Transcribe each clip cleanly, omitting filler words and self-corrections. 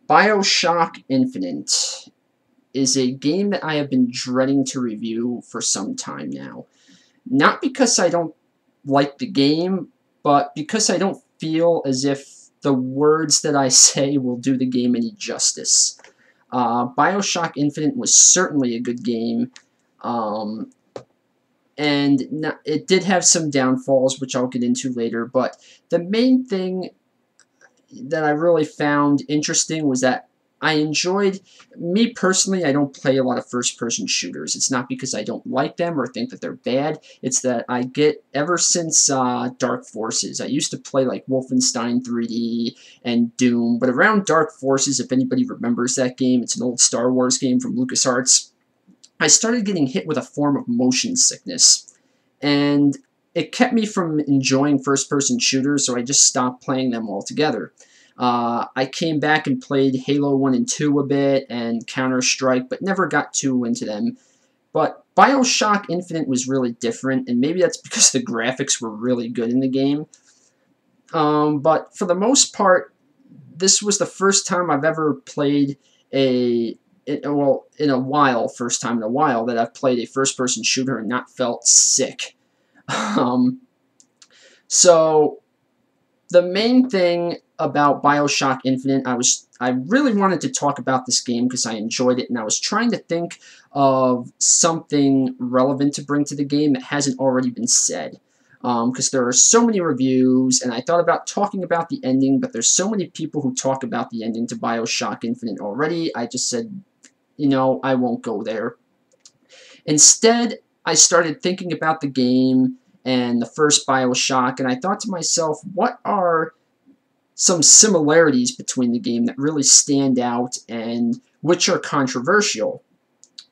Bioshock Infinite is a game that I have been dreading to review for some time now. Not because I don't like the game, but because I don't feel as if the words that I say will do the game any justice. Bioshock Infinite was certainly a good game, um, and it did have some downfalls, which I'll get into later, but the main thing that I really found interesting was that I enjoyed, me personally, I don't play a lot of first-person shooters. It's not because I don't like them or think that they're bad. It's that I get, ever since Dark Forces, I used to play like Wolfenstein 3D and Doom, but around Dark Forces, if anybody remembers that game, it's an old Star Wars game from LucasArts, I started getting hit with a form of motion sickness. And it kept me from enjoying first-person shooters, so I just stopped playing them altogether. I came back and played Halo 1 and 2 a bit, and Counter-Strike, but never got too into them. But Bioshock Infinite was really different, and maybe that's because the graphics were really good in the game. But for the most part, this was the first time I've ever played in a while, first time in a while, that I've played a first-person shooter and not felt sick. Um, so the main thing about Bioshock Infinite, I really wanted to talk about this game because I enjoyed it, and I was trying to think of something relevant to bring to the game that hasn't already been said. Because there are so many reviews, and I thought about talking about the ending, but there's so many people who talk about the ending to Bioshock Infinite already, I just said, you know, I won't go there. Instead, I started thinking about the game and the first Bioshock, and I thought to myself, what are some similarities between the game that really stand out and which are controversial?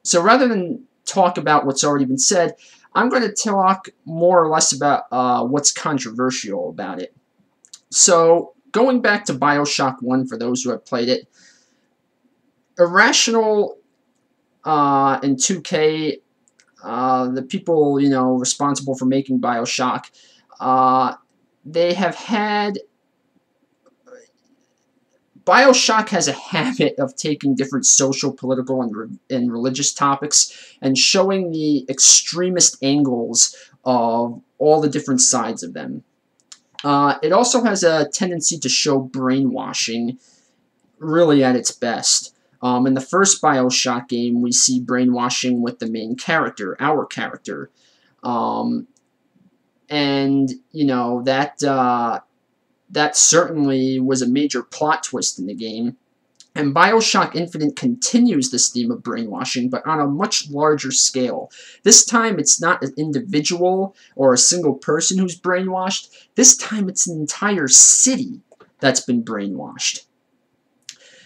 So rather than talk about what's already been said, I'm going to talk more or less about what's controversial about it. So going back to Bioshock 1, for those who have played it, Irrational and 2K, the people, you know, responsible for making Bioshock, they have had... Bioshock has a habit of taking different social, political, and religious topics and showing the extremist angles of all the different sides of them. It also has a tendency to show brainwashing really at its best. In the first Bioshock game, we see brainwashing with the main character, our character. And, you know, that certainly was a major plot twist in the game. And Bioshock Infinite continues this theme of brainwashing, but on a much larger scale. This time, it's not an individual or a single person who's brainwashed. This time, it's an entire city that's been brainwashed.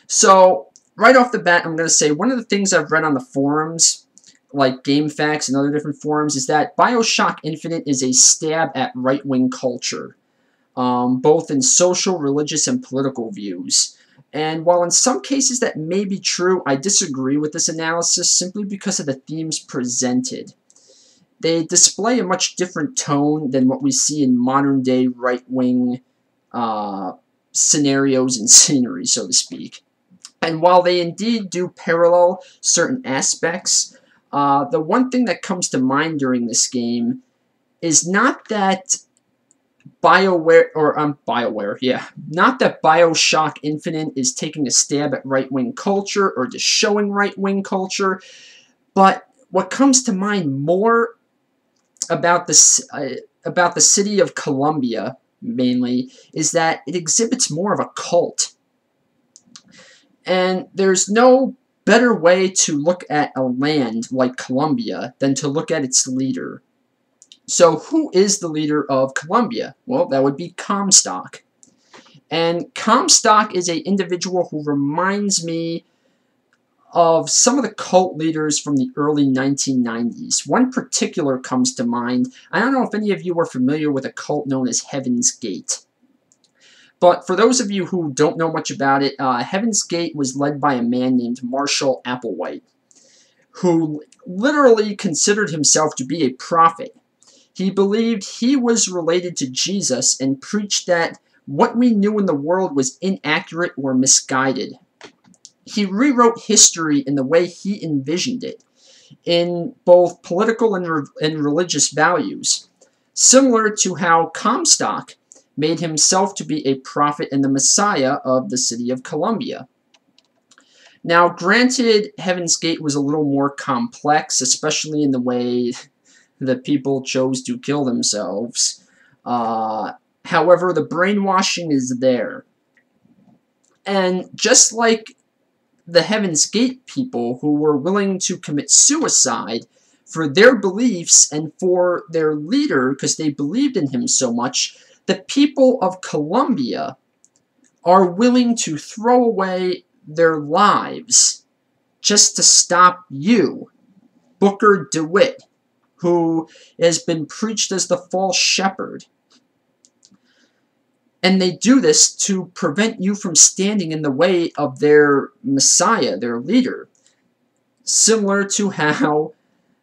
So, right off the bat, I'm going to say one of the things I've read on the forums, like GameFAQs and other different forums, is that Bioshock Infinite is a stab at right-wing culture. Both in social, religious, and political views. And while in some cases that may be true, I disagree with this analysis simply because of the themes presented. They display a much different tone than what we see in modern-day right-wing scenarios and scenery, so to speak. And while they indeed do parallel certain aspects, the one thing that comes to mind during this game is not that not that Bioshock Infinite is taking a stab at right-wing culture or just showing right-wing culture, but what comes to mind more about the city of Columbia, mainly, is that it exhibits more of a cult. And there's no better way to look at a land like Columbia than to look at its leader. So who is the leader of Columbia? Well, that would be Comstock. And Comstock is an individual who reminds me of some of the cult leaders from the early 1990s. One particular comes to mind. I don't know if any of you are familiar with a cult known as Heaven's Gate. But for those of you who don't know much about it, Heaven's Gate was led by a man named Marshall Applewhite, who literally considered himself to be a prophet. He believed he was related to Jesus and preached that what we knew in the world was inaccurate or misguided. he rewrote history in the way he envisioned it, in both political and religious values, similar to how Comstock made himself to be a prophet and the Messiah of the city of Columbia. Now, granted, Heaven's Gate was a little more complex, especially in the way that people chose to kill themselves. However, the brainwashing is there. And just like the Heaven's Gate people who were willing to commit suicide for their beliefs and for their leader because they believed in him so much, the people of Columbia are willing to throw away their lives just to stop you, Booker DeWitt, who has been preached as the false shepherd. And they do this to prevent you from standing in the way of their Messiah, their leader. Similar to how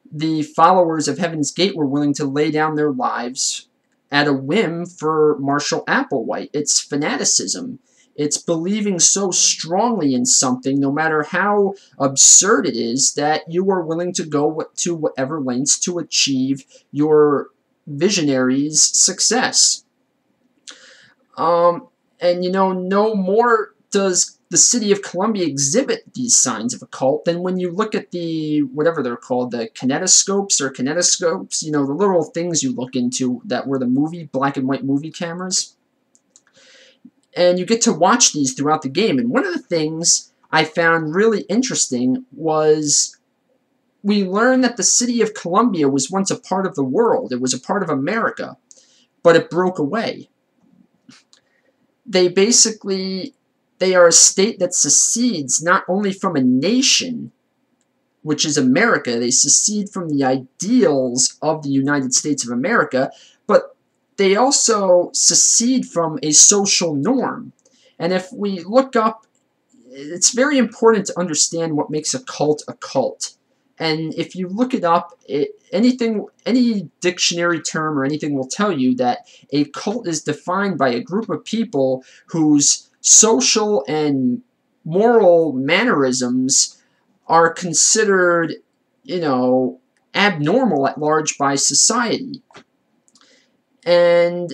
the followers of Heaven's Gate were willing to lay down their lives at a whim for Marshall Applewhite. It's fanaticism. It's believing so strongly in something, no matter how absurd it is, that you are willing to go to whatever lengths to achieve your visionary's success. And no more does the city of Columbia exhibit these signs of a cult than when you look at the, whatever they're called, the kinetoscopes, the little things you look into that were the black and white movie cameras. And you get to watch these throughout the game. And one of the things I found really interesting was we learned that the city of Columbia was once a part of the world. It was a part of America, but it broke away. They are a state that secedes not only from a nation, which is America, they secede from the ideals of the United States of America, but they also secede from a social norm. And if we look up, it's very important to understand what makes a cult a cult. And if you look it up, any dictionary term or anything will tell you that a cult is defined by a group of people whose social and moral mannerisms are considered, abnormal at large by society. And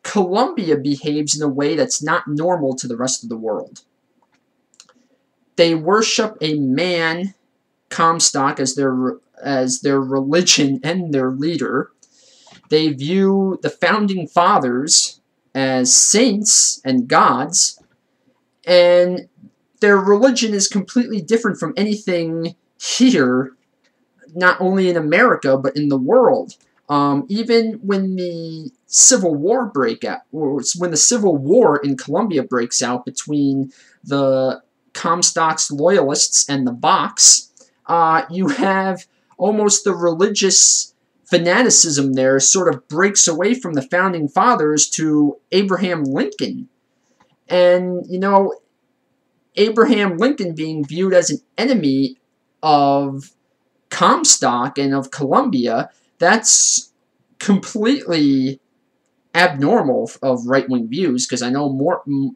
Columbia behaves in a way that's not normal to the rest of the world. They worship a man, Comstock, as their religion and their leader. They view the founding fathers as saints and gods, and their religion is completely different from anything here, not only in America, but in the world. Even when the Civil War when the Civil War in Columbia breaks out between the Comstock's loyalists and the Vox, you have almost the religious fanaticism there sort of breaks away from the founding fathers to Abraham Lincoln. And, Abraham Lincoln being viewed as an enemy of Comstock and of Columbia, that's completely abnormal of right-wing views, because I know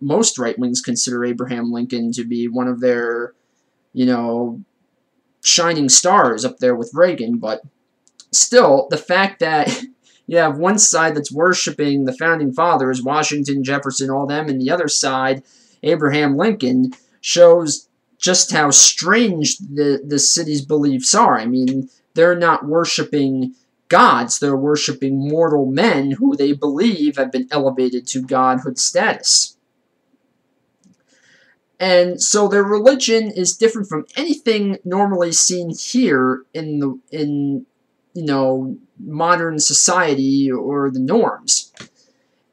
most right-wings consider Abraham Lincoln to be one of their, shining stars up there with Reagan, but still, the fact that you have one side that's worshiping the founding fathers, Washington, Jefferson, all them, and the other side, Abraham Lincoln, shows just how strange the city's beliefs are. I mean, they're not worshiping gods, they're worshiping mortal men who they believe have been elevated to godhood status. And so their religion is different from anything normally seen here in modern society or the norms.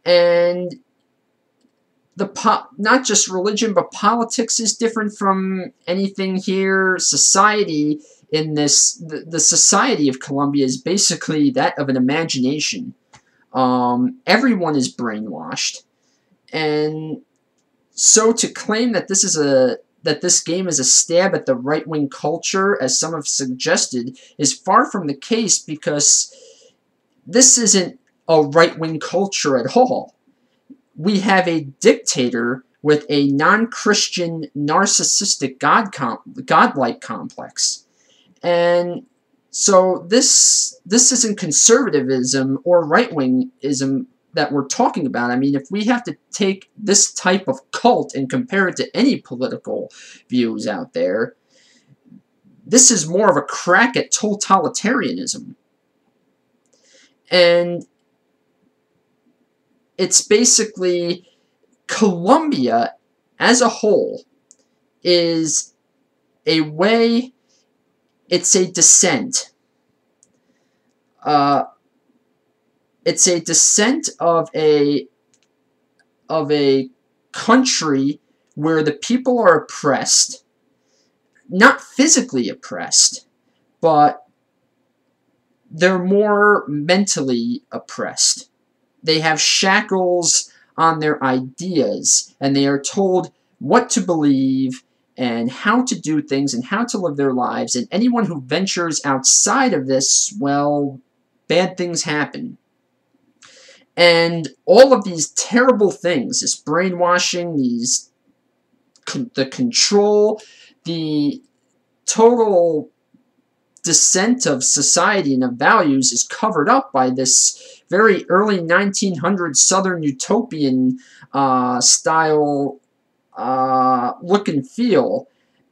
And not just religion, but politics is different from anything here. Society in the society of Columbia is basically that of an imagination. Everyone is brainwashed, and so to claim that this game is a stab at the right-wing culture, as some have suggested, is far from the case, because this isn't a right-wing culture at all. We have a dictator with a non-Christian, narcissistic godlike complex. And so this isn't conservatism or right-wingism that we're talking about. I mean, if we have to take this type of cult and compare it to any political views out there, this is more of a crack at totalitarianism. And it's basically Colombia as a whole is a way, it's a descent. It's a descent of a country where the people are oppressed, not physically oppressed, but they're more mentally oppressed. They have shackles on their ideas, and they are told what to believe and how to do things and how to live their lives, and anyone who ventures outside of this, well, bad things happen. And all of these terrible things, this brainwashing, the control, the total descent of society and of values is covered up by this very early 1900s Southern utopian style look and feel.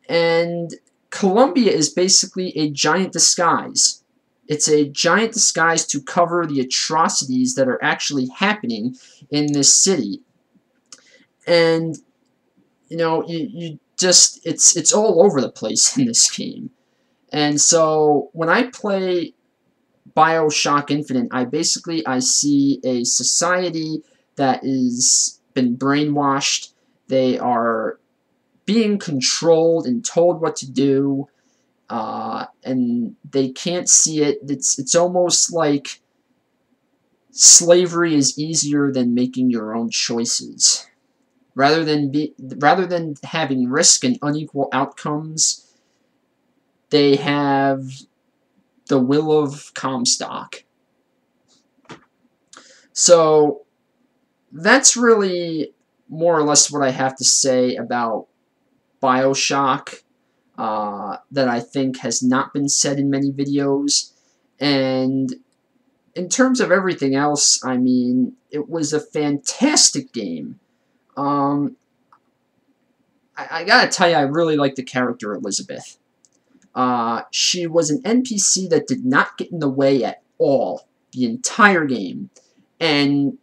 And Colombia is basically a giant disguise. It's a giant disguise to cover the atrocities that are actually happening in this city. And, you know, you just, it's all over the place in this game. And so when I play Bioshock Infinite, I see a society that is been brainwashed. They are being controlled and told what to do, and they can't see it. It's almost like slavery is easier than making your own choices. Rather than having risk and unequal outcomes, they have the will of Comstock. So that's really more or less what I have to say about Bioshock that I think has not been said in many videos. And in terms of everything else, I mean, it was a fantastic game. I gotta tell you, I really like the character Elizabeth. She was an NPC that did not get in the way at all the entire game. And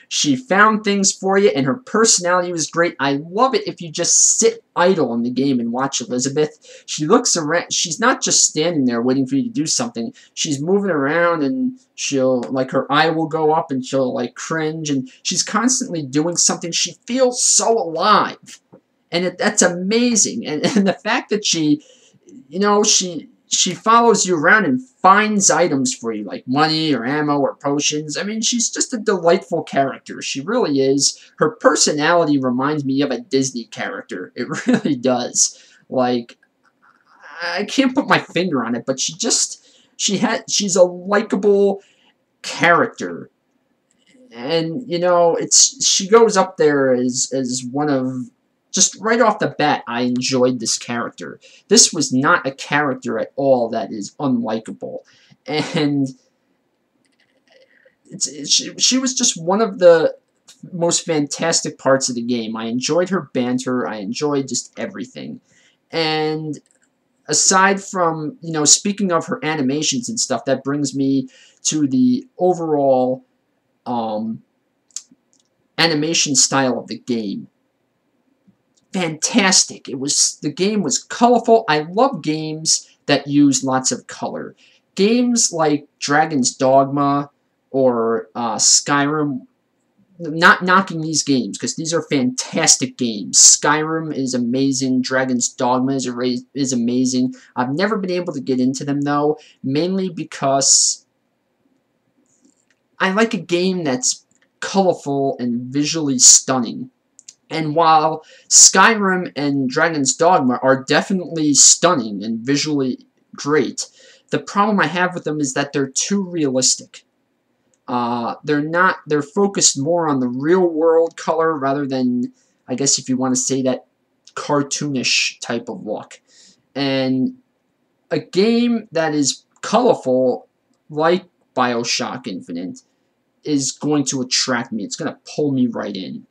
she found things for you, and her personality was great. I love it if you just sit idle in the game and watch Elizabeth. She looks around. She's not just standing there waiting for you to do something. She's moving around, and she'll, like, her eye will go up, and she'll, like, cringe, and she's constantly doing something. She feels so alive. And that's amazing. And the fact that she, you know, she follows you around and finds items for you, like money or ammo or potions. I mean, she's just a delightful character. She really is. Her personality reminds me of a Disney character. It really does. Like, I can't put my finger on it, but she's a likable character. And, you know, she goes up there as one of, just right off the bat, I enjoyed this character. This was not a character at all that is unlikable. And she was just one of the most fantastic parts of the game. I enjoyed her banter. I enjoyed just everything. And aside from, you know, speaking of her animations and stuff, that brings me to the overall animation style of the game. Fantastic. The game was colorful. I love games that use lots of color. Games like Dragon's Dogma or Skyrim, not knocking these games, because these are fantastic games. Skyrim is amazing. Dragon's Dogma is amazing. I've never been able to get into them, though, mainly because I like a game that's colorful and visually stunning. And while Skyrim and Dragon's Dogma are definitely stunning and visually great, the problem I have with them is that they're too realistic. They're focused more on the real world color rather than I guess if you want to say that, cartoonish type of look. And a game that is colorful, like Bioshock Infinite, is going to attract me. It's going to pull me right in.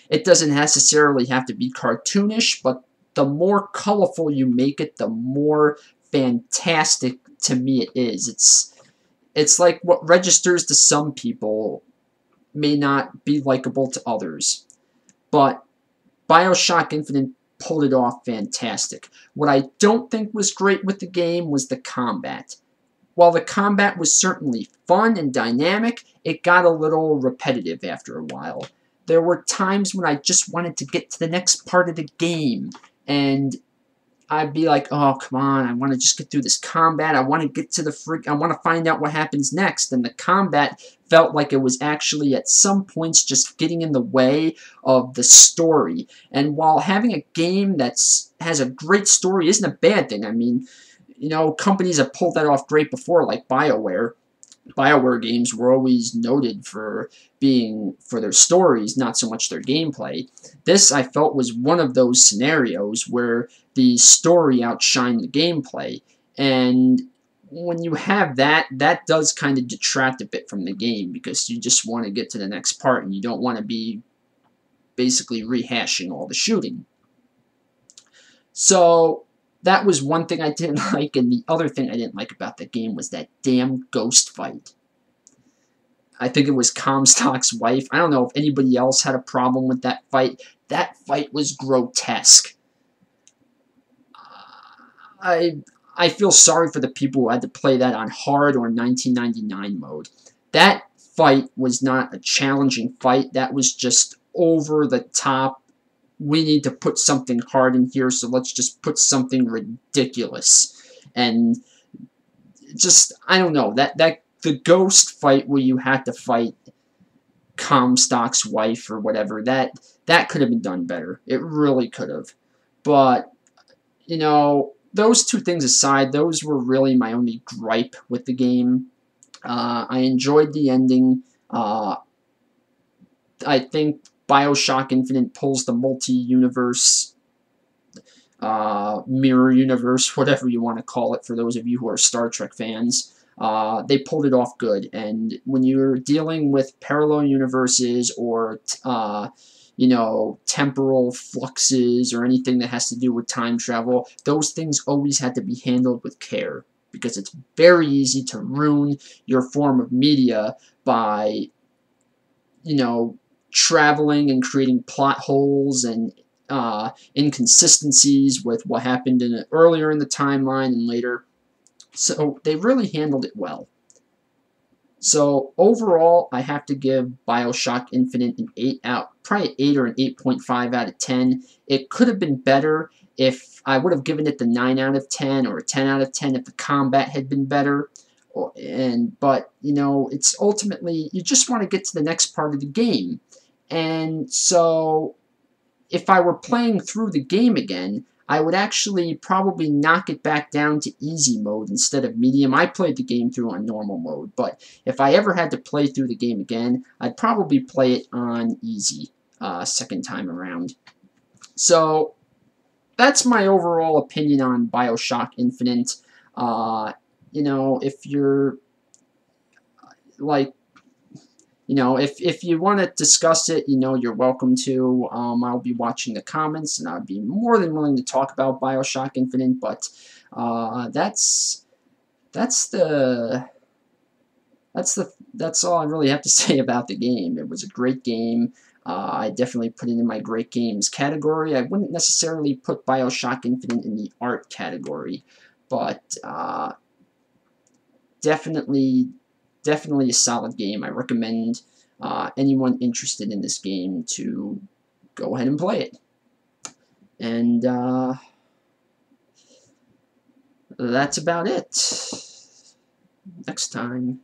It doesn't necessarily have to be cartoonish, but the more colorful you make it, the more fantastic to me it is. It's like what registers to some people may not be likable to others. But Bioshock Infinite pulled it off fantastic. What I don't think was great with the game was the combat. While the combat was certainly fun and dynamic, it got a little repetitive after a while. There were times when I just wanted to get to the next part of the game, and I'd be like, oh, come on, I want to just get through this combat, I want to get to I want to find out what happens next, and the combat felt like it was actually at some points just getting in the way of the story. And while having a game that has a great story isn't a bad thing, I mean, you know, companies have pulled that off great before, like BioWare. BioWare games were always noted for their stories, not so much their gameplay. This, I felt, was one of those scenarios where the story outshined the gameplay. And when you have that, that does kind of detract a bit from the game, because you just want to get to the next part and you don't want to be basically rehashing all the shooting. So that was one thing I didn't like, and the other thing I didn't like about the game was that damn ghost fight. I think it was Comstock's wife. I don't know if anybody else had a problem with that fight. That fight was grotesque. I feel sorry for the people who had to play that on hard or 1999 mode. That fight was not a challenging fight. That was just over the top. We need to put something hard in here, so let's just put something ridiculous. And just, I don't know, the ghost fight where you had to fight Comstock's wife or whatever, that could have been done better. It really could have. But, you know, those two things aside, those were really my only gripe with the game. I enjoyed the ending. I think Bioshock Infinite pulls the multi-universe, mirror universe, whatever you want to call it for those of you who are Star Trek fans. They pulled it off good, and when you're dealing with parallel universes or, you know, temporal fluxes or anything that has to do with time travel, those things always had to be handled with care, because it's very easy to ruin your form of media by, you know, traveling and creating plot holes and inconsistencies with what happened earlier in the timeline and later. So they really handled it well. So overall, I have to give Bioshock Infinite an 8 out, probably 8 or an 8.5 out of 10. It could have been better if I would have given it the 9 out of 10 or a 10 out of 10 if the combat had been better. But, you know, it's ultimately, you just want to get to the next part of the game. And so, if I were playing through the game again, I would actually probably knock it back down to easy mode instead of medium. I played the game through on normal mode, but if I ever had to play through the game again, I'd probably play it on easy second time around. So, that's my overall opinion on Bioshock Infinite. You know, if you're like, you know, if you want to discuss it, you know, you're welcome to. I'll be watching the comments, and I'd be more than willing to talk about Bioshock Infinite. But that's all I really have to say about the game. It was a great game. I definitely put it in my great games category. I wouldn't necessarily put Bioshock Infinite in the art category, but definitely a solid game. I recommend anyone interested in this game to go ahead and play it. And that's about it. Next time.